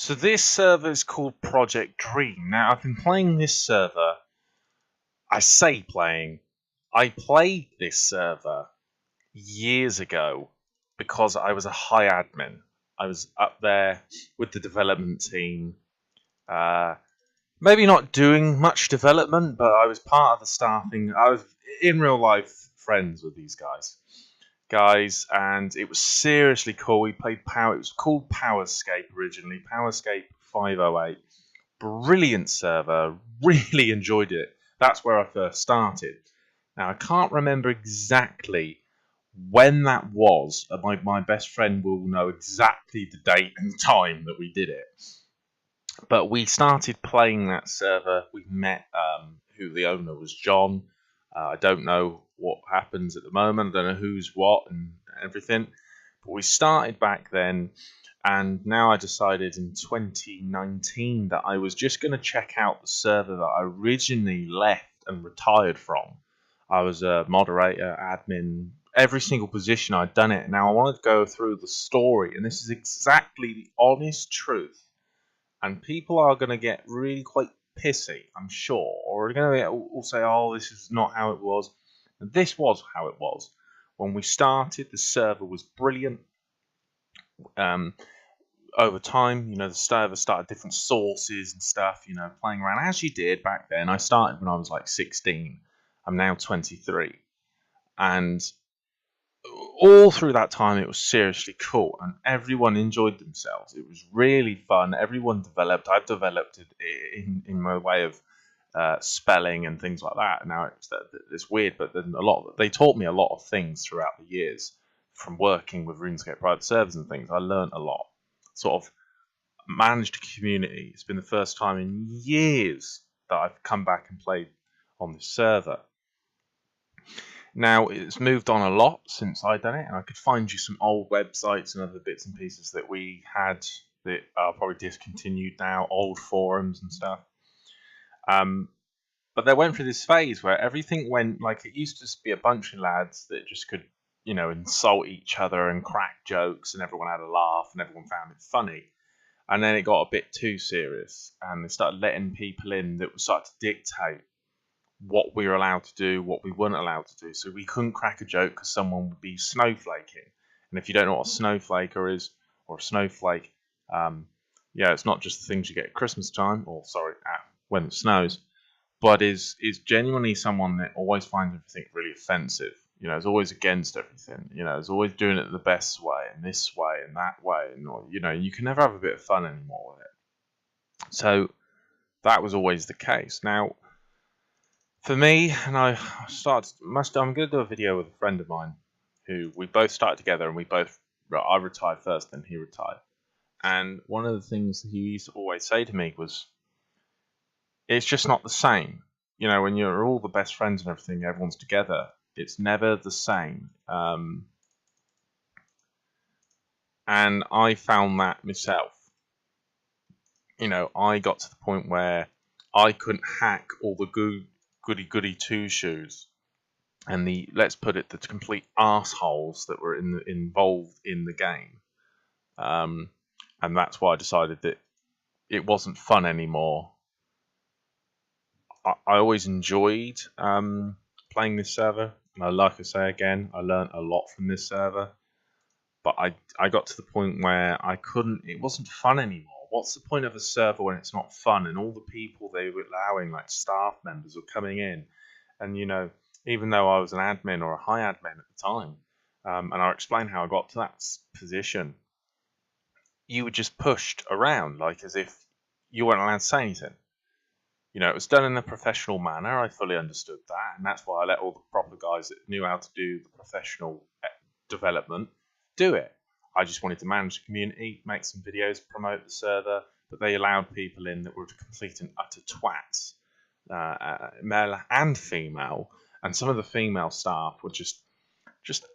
So this server is called Projectdream. Now, I've been playing this server. I say playing. I played this server years ago because I was a high admin. I was up there with the development team. Maybe not doing much development, but I was part of the staffing. I was in real life friends with these guys, and it was seriously cool. We played Power. It was called Powerscape originally. Powerscape 508. Brilliant server. Really enjoyed it. That's where I first started. Now I can't remember exactly when that was. My best friend will know exactly the date and time that we did it. But we started playing that server. We met who the owner was, John. I don't know what happens at the moment. I don't know who's what and everything. But we started back then, and now I decided in 2019 that I was just going to check out the server that I originally left and retired from. I was a moderator, admin, every single position I'd done it. Now I wanted to go through the story, and this is exactly the honest truth. And people are going to get really quite pissy, I'm sure, or are going to all say, "Oh, this is not how it was." And this was how it was. When we started, the server was brilliant. Over time, the server started different sources and stuff, playing around as you did back then. I started when I was like 16. I'm now 23, and all through that time it was seriously cool, and everyone enjoyed themselves. It was really fun. Everyone developed. I've developed it in my way of spelling and things like that. Now it's weird, but then they taught me a lot of things throughout the years from working with Runescape private servers and things. I learned a lot. Sort of managed a community. It's been the first time in years that I've come back and played on this server. Now, it's moved on a lot since I've done it, and I could find you some old websites and other bits and pieces that we had that are probably discontinued now, old forums and stuff. But they went through this phase where everything went, like, it used to just be a bunch of lads that just could, insult each other and crack jokes, and everyone had a laugh and everyone found it funny. And then it got a bit too serious, and they started letting people in that would start to dictate what we were allowed to do, what we weren't allowed to do. So we couldn't crack a joke because someone would be snowflaking. And if you don't know what a snowflaker is, or a snowflake, it's not just the things you get at Christmas time, when it snows, but is genuinely someone that always finds everything really offensive. Is always against everything. Is always doing it the best way, and this way, and that way, and you can never have a bit of fun anymore with it. So that was always the case. Now, for me, and I'm going to do a video with a friend of mine who we both started together, and I retired first, then he retired. And one of the things he used to always say to me was, it's just not the same. When you're all the best friends and everything, everyone's together, it's never the same. And I found that myself. I got to the point where I couldn't hack all the goody two shoes and the complete arseholes that were involved in the game, and that's why I decided that it wasn't fun anymore. I always enjoyed playing this server, and like I say again, I learned a lot from this server, but I got to the point where it wasn't fun anymore. What's the point of a server when it's not fun? And all the people they were allowing, like staff members, were coming in. And, even though I was an admin or a high admin at the time, and I'll explain how I got to that position, you were just pushed around, like as if you weren't allowed to say anything. It was done in a professional manner. I fully understood that. And that's why I let all the proper guys that knew how to do the professional development do it. I just wanted to manage the community, make some videos, promote the server, but they allowed people in that were complete and utter twats, male and female, and some of the female staff were just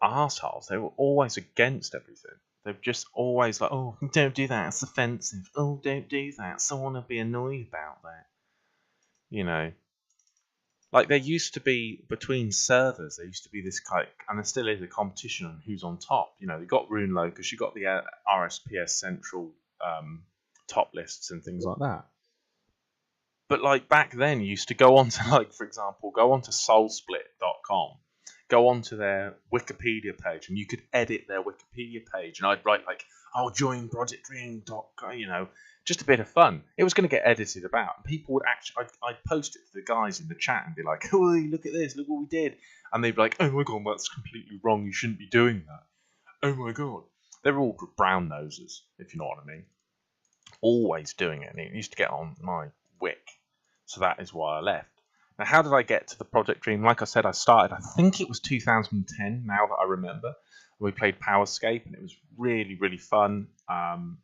arseholes. They were always against everything. They're just always like, "Oh, don't do that, it's offensive. Oh, don't do that, someone will be annoyed about that." Like there used to be, between servers, there used to be this kind, and there still is a competition on who's on top. You got Rune Locus, you got the RSPS Central top lists and things like that. But like back then, you used to go on to, like, for example, go on to soulsplit.com, go on to their Wikipedia page, and you could edit their Wikipedia page. And I'd write like, "I'll join Projectdream.com," just a bit of fun. It was going to get edited about. And people would actually, I'd post it to the guys in the chat and be like, "Oh, look at this, look what we did," and they'd be like, "Oh my god, that's completely wrong. You shouldn't be doing that. Oh my god." They're all brown noses, if you know what I mean. Always doing it, and it used to get on my wick. So that is why I left. Now, how did I get to the Projectdream? Like I said, I started, I think it was 2010, now that I remember. We played Powerscape, and it was really, really fun. One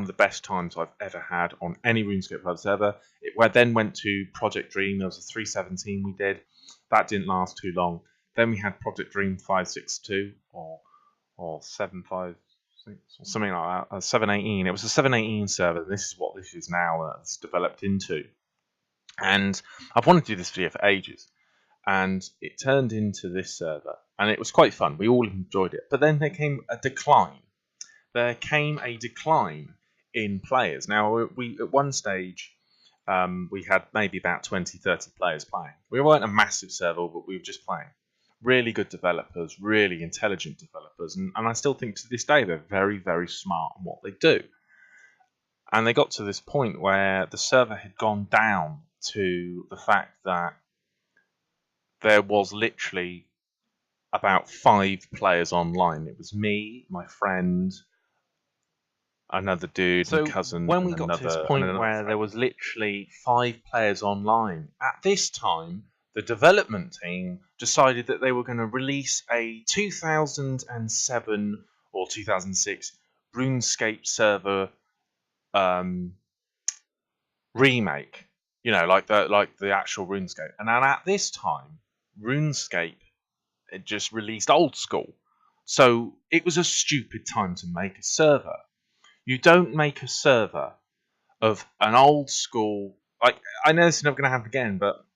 of the best times I've ever had on any Runescape Club server. It then went to Projectdream. There was a 317 we did. That didn't last too long. Then we had Projectdream 562 or 756 or something like that. 718. It was a 718 server. This is what this is now. It's developed into. And I've wanted to do this video for ages, and it turned into this server, and it was quite fun. We all enjoyed it, but then there came a decline. There came a decline in players. Now, we at one stage, we had maybe about 20, 30 players playing. We weren't a massive server, but we were just playing. Really good developers, really intelligent developers, and I still think to this day they're very, very smart on what they do. And they got to this point where the server had gone down to the fact that there was literally about 5 players online. It was me, my friend, another dude, my cousin. When we got to this point where there was literally 5 players online, at this time, the development team decided that they were going to release a 2007 or 2006 RuneScape server remake. Like the actual RuneScape. And then at this time, RuneScape had just released Old School. So it was a stupid time to make a server. You don't make a server of an old school... I know this is never going to happen again, but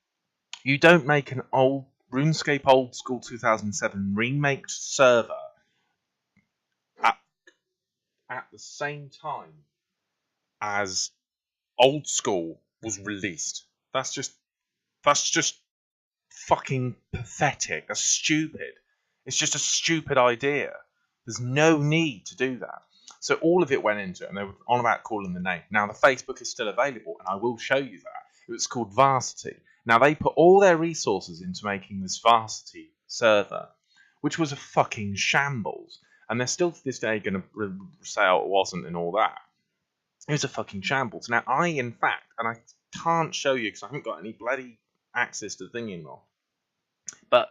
you don't make an old RuneScape Old School 2007 remake server at the same time as Old School was released. That's just fucking pathetic. That's stupid. It's just a stupid idea. There's no need to do that. So all of it went into it, and they were on about calling the name. Now, the Facebook is still available, and I will show you that. It was called Varsity. Now, they put all their resources into making this Varsity server, which was a fucking shambles. And they're still to this day going to say, oh, it wasn't and all that. It was a fucking shambles. Now, in fact, and I can't show you because I haven't got any bloody access to the thing anymore, but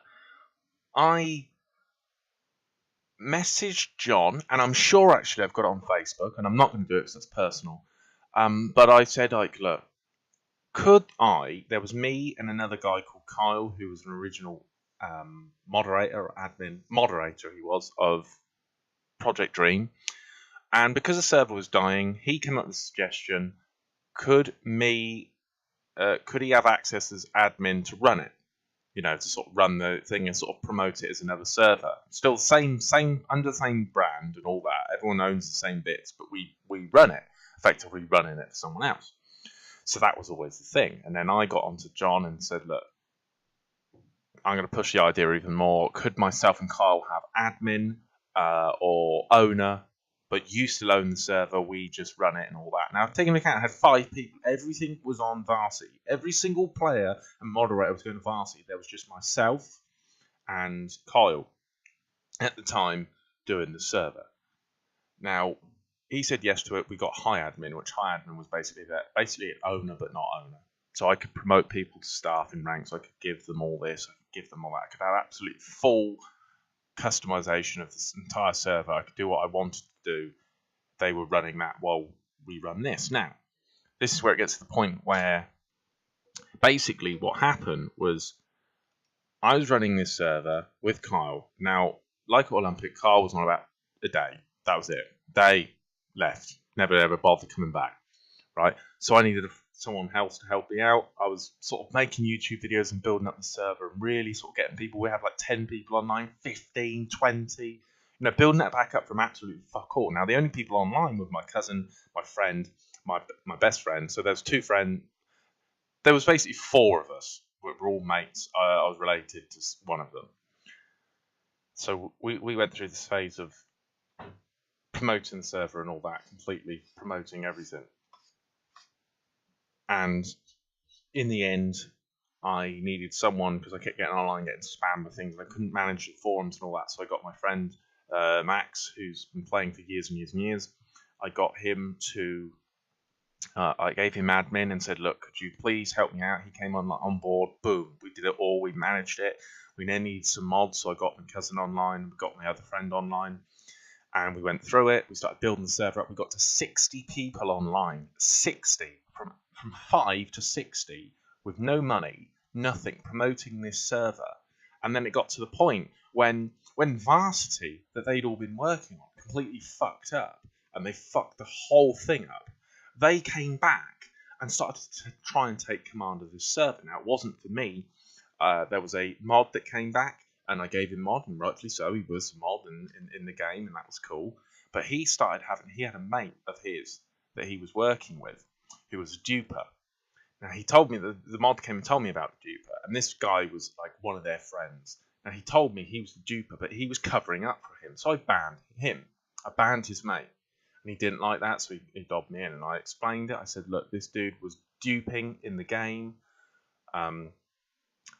I messaged John, and I'm sure actually I've got it on Facebook, and I'm not going to do it because that's personal, but I said, like, look, there was me and another guy called Kyle, who was an original moderator he was, of Projectdream. And because the server was dying, he came up with a suggestion: could he have access as admin to run it? To sort of run the thing and sort of promote it as another server. Still same under the same brand and all that. Everyone owns the same bits, but we run it, effectively running it for someone else. So that was always the thing. And then I got onto John and said, look, I'm going to push the idea even more. Could myself and Kyle have admin or owner? But you still own the server, we just run it and all that. Now, taking into account I had 5 people, everything was on Varsity. Every single player and moderator was going to Varsity. There was just myself and Kyle at the time doing the server. Now, he said yes to it. We got high admin, which high admin was basically an owner but not owner. So I could promote people to staff in ranks. I could give them all this. I could give them all that. I could have absolute full customization of this entire server. I could do what I wanted to do. They were running that while we run this. Now, this is where it gets to the point where basically what happened was I was running this server with Kyle. Now, like Olympic, Kyle was on about a day. That was it. They left. Never ever bothered coming back. Right? So I needed someone else to help me out. I was sort of making YouTube videos and building up the server and really sort of getting people. We had like 10 people online, 15, 20. Building that back up from absolute fuck all. Now, the only people online were my cousin, my friend, my best friend. So there's two friends. There was basically four of us. We're all mates. I was related to one of them. So we went through this phase of promoting the server and all that, completely promoting everything. And in the end, I needed someone because I kept getting online, getting spammed with things, and I couldn't manage the forums and all that. So I got my friend Max, who's been playing for years and years and years. I got him to. I gave him admin and said, "Look, could you please help me out?" He came on board. Boom, we did it all. We managed it. We then needed some mods, so I got my cousin online. We got my other friend online, and we went through it. We started building the server up. We got to 60 people online. 60 from 5 to 60 with no money, nothing, promoting this server. And then it got to the point when Varsity, that they'd all been working on, completely fucked up, and they fucked the whole thing up. They came back and started to try and take command of this server. Now, it wasn't for me. There was a mod that came back, and I gave him mod, and rightfully so. He was a mod in the game, and that was cool. But he had a mate of his that he was working with, who was a duper. Now, he told me, the mod came and told me about the duper, and this guy was like one of their friends. Now, he told me he was the duper, but he was covering up for him, so I banned him. I banned his mate. And he didn't like that, so he dobbed me in, and I explained it. I said, look, this dude was duping in the game, and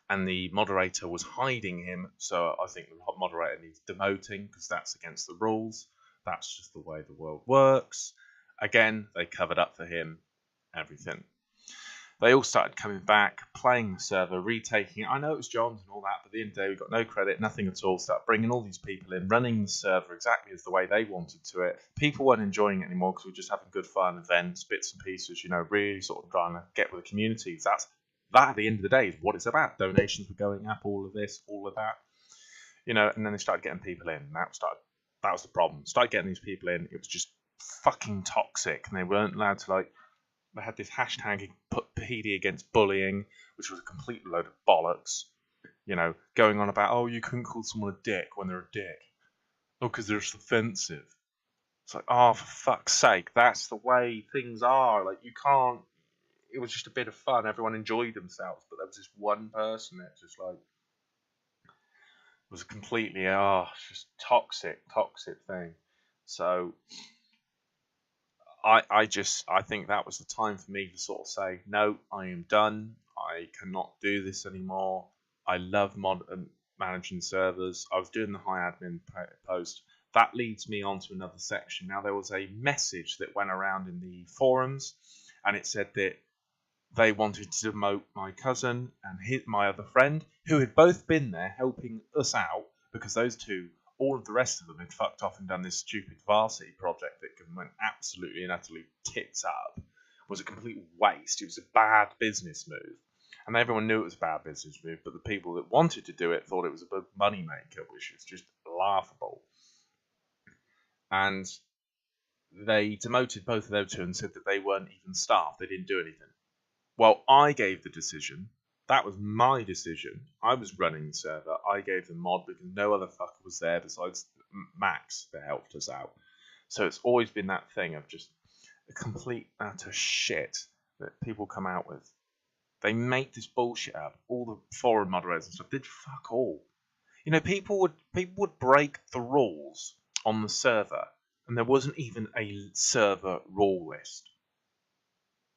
the moderator was hiding him, so I think the moderator needs demoting, because that's against the rules. That's just the way the world works. Again, they covered up for him, everything. They all started coming back, playing the server, retaking it. I know it was John's and all that, but at the end of the day, we got no credit, nothing at all. Started bringing all these people in, running the server exactly as the way they wanted to it. People weren't enjoying it anymore because we were just having good fun, events, bits and pieces, really sort of trying to get with the communities. That at the end of the day is what it's about. Donations were going up, all of this, all of that. And then they started getting people in. And that was the problem. Started getting these people in. It was just fucking toxic, and they weren't allowed to They had this hashtag put PD against bullying, which was a complete load of bollocks. Going on about, oh, you couldn't call someone a dick when they're a dick. Oh, because they're just offensive. It's like, oh, for fuck's sake, that's the way things are. You can't. It was just a bit of fun. Everyone enjoyed themselves, but there was this one person that just was a completely just toxic thing. So I think that was the time for me to sort of say, no, I am done. I cannot do this anymore. I love managing servers. I was doing the high admin post. That leads me on to another section. Now, there was a message that went around in the forums, and it said that they wanted to demote my cousin and my other friend, who had both been there helping us out, because those two, all of the rest of them had fucked off and done this stupid Varsity project that went absolutely and utterly tits up. It was a complete waste. It was a bad business move. And everyone knew it was a bad business move, but the people that wanted to do it thought it was a big money maker, which is just laughable. And they demoted both of those two and said that they weren't even staff. They didn't do anything. Well, I gave the decision. That was my decision. I was running the server. I gave the mod because no other fucker was there besides Max that helped us out. So it's always been that thing of just a complete utter shit that people come out with. They make this bullshit up. All the forum moderators and stuff did fuck all. People would break the rules on the server, and there wasn't even a server rule list.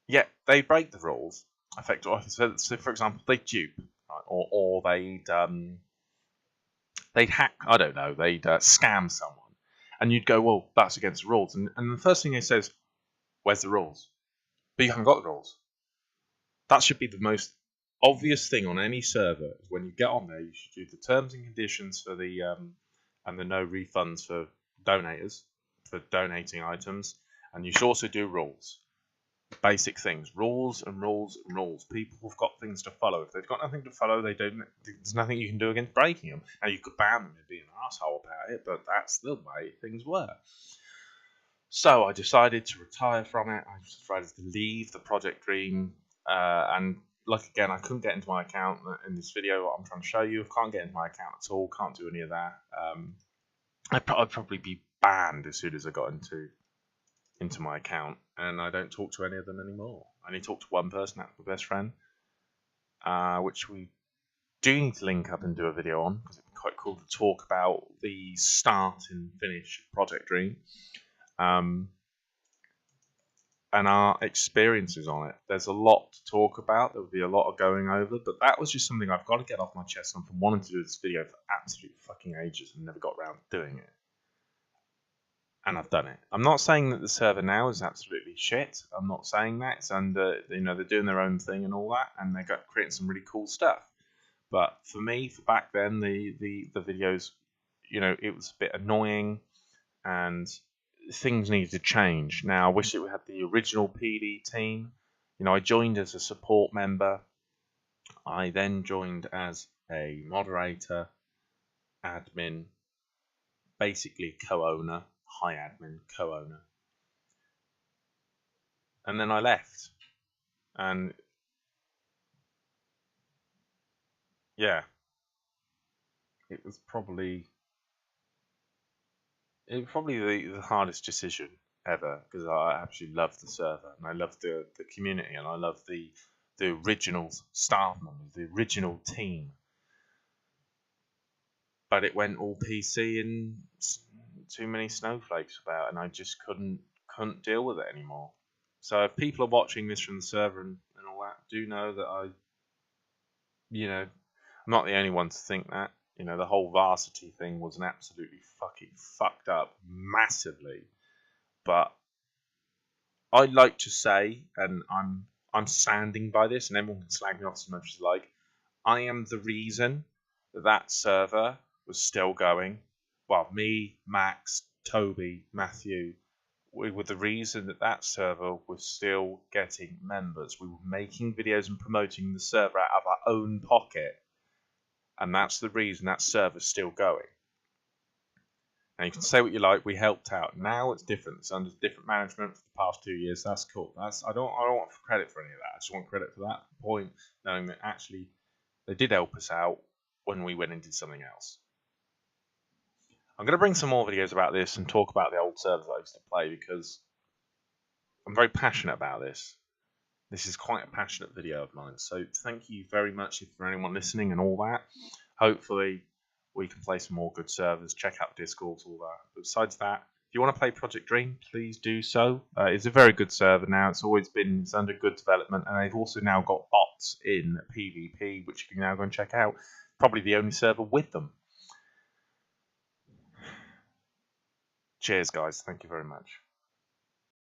Yet they break the rules. Effectively, so for example, they dupe, or they'd hack. I don't know. They'd scam someone, and you'd go, "Well, that's against the rules." And the first thing they say is, "Where's the rules?" But you haven't got the rules. That should be the most obvious thing on any server. When you get on there, you should do the terms and conditions for the and the no refunds for donators for donating items, and you should also do rules. Basic things, rules and rules and rules. People have got things to follow. If they've got nothing to follow, there's nothing you can do against breaking them. Now, you could ban them and be an asshole about it, but that's the way things were. So I decided to retire from it. I decided to leave the Projectdream, and again, I couldn't get into my account in this video. What I'm trying to show you, I can't get into my account at all. Can't do any of that. I'd probably be banned as soon as I got into into my account, and I don't talk to any of them anymore. I only talk to one person, that's my best friend, which we do need to link up and do a video on, because it'd be quite cool to talk about the start and finish of Projectdream, and our experiences on it. There's a lot to talk about, there will be a lot of going over, but that was just something I've got to get off my chest. I've been wanting to do this video for absolute fucking ages and never got around to doing it. And I've done it. I'm not saying that the server now is absolutely shit. I'm not saying that. It's under, they're doing their own thing and all that, and they're creating some really cool stuff. But for me, for back then, the videos, it was a bit annoying, and things needed to change. Now, I wish it had the original PD team. I joined as a support member. I then joined as a moderator, admin, basically co-owner, high admin, co-owner. And then I left. And yeah, it was probably the hardest decision ever, because I absolutely love the server and I love the community and I love the original staff members, the original team. But it went all PC and too many snowflakes about, and I just couldn't deal with it anymore. So if people are watching this from the server and all that, do know that I'm not the only one to think that. The whole varsity thing was an absolutely fucking fucked up massively. But I'd like to say, and I'm standing by this, and everyone can slag me off as much as they like, I am the reason that server was still going. Well, me, Max, Toby, Matthew, we were the reason that server was still getting members. We were making videos and promoting the server out of our own pocket. And that's the reason that server's still going. And you can say what you like, we helped out. Now it's different. It's under different management for the past 2 years. That's cool. I don't want credit for any of that. I just want credit for that point, knowing that actually they did help us out when we went and did something else. I'm going to bring some more videos about this and talk about the old servers I used to play, because I'm very passionate about this. This is quite a passionate video of mine. So thank you very much for anyone listening and all that. Hopefully we can play some more good servers. Check out Discord, all that. But besides that, if you want to play Projectdream, please do so. It's a very good server now. It's under good development, and they've also now got bots in PvP, which you can now go and check out. Probably the only server with them. Cheers, guys. Thank you very much.